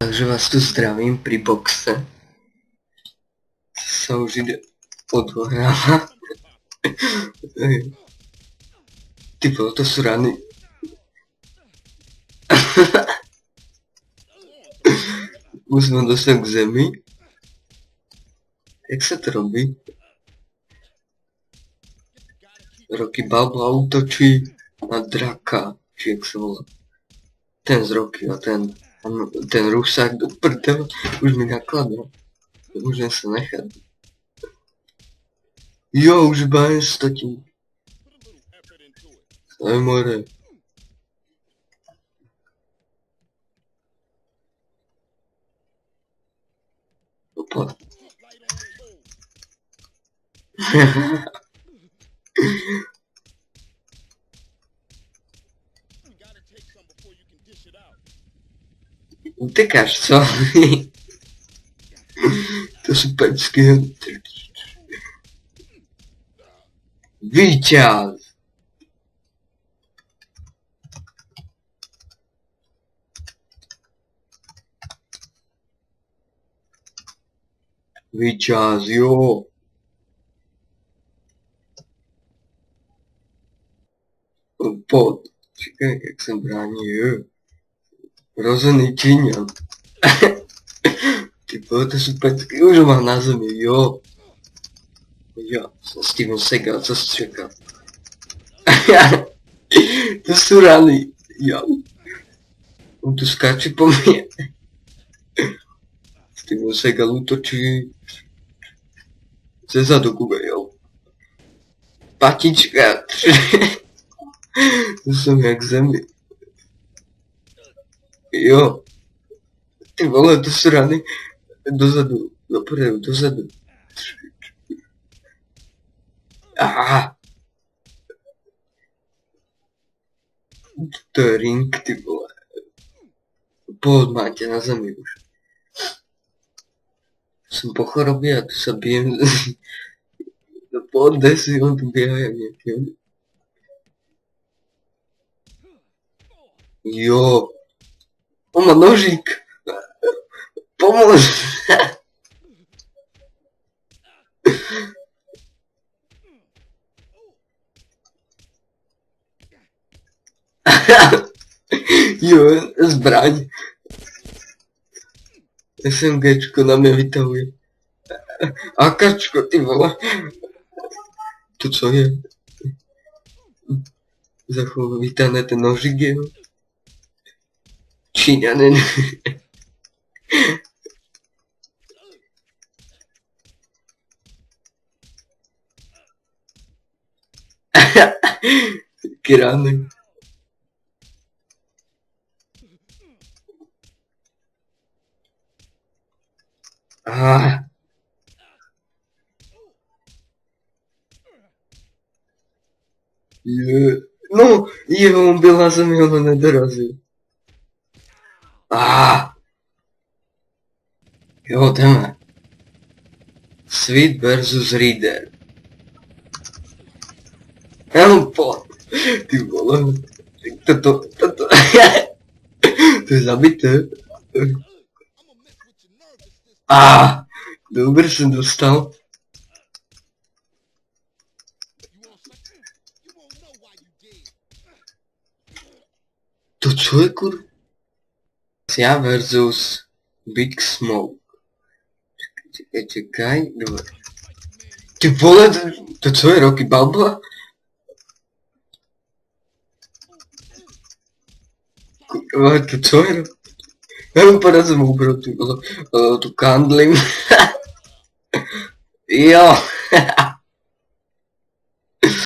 Takže vás tu zdravím pri boxe. Sa už ide odohráva. Ty vole, to sú rany. Už som dostal k zemi. Jak sa to robí? Rocky Balboa útočí na draka, či jak sa volá. Ten z Rocky a ten Rusák do prdela už mi nakladá. Môžem sa nechať. Jo, už bajem 100. Aj more. Opa. Utekáš, co? To sú pecky. Víťaz! Víťaz, jo! Pod. Čekaj, jak sa bráni, jo. Rozený Číňan. Ty vole, to sú pecky, už mám na zemi, jo. Ja, som Steven Seagal, co si čekal? To sú rany, ja. On tu skáče po mne. Steven Seagal útočí. Zezadu kube, jo. Patička. To som jak zemi. Jo. Ty vole, to sú rany. Dozadu, dopredu, dozadu. Aha. To je ring, ty vole. Pohod máte na zemi už. Som po chorobě a tu sa bijem. No pohod, daj si, on tu bieha jak nejaký. Jo. On má nožík. Pomož. Jo, zbraň. SMGčko na mňa vytahuje. AKčko, ty vole. To co je? Za chvíľu vytáhne ten nožík jeho. Číňanen. Taký ránek. Ah. No, jeho on byl na zemi, ono nedorazil. Ah. Jo, jdeme. Sweet versus Reader. Jenom po. Ty vole. Toto. To je zabité. Dobře jsem dostal. To co je kur? Já versus Big Smoke. Čekaj. Dobre. Ty vole, to co je Rocky Balboa? Kurva, to co je? Já vypadá jsem ubral tu kandlim. Jo.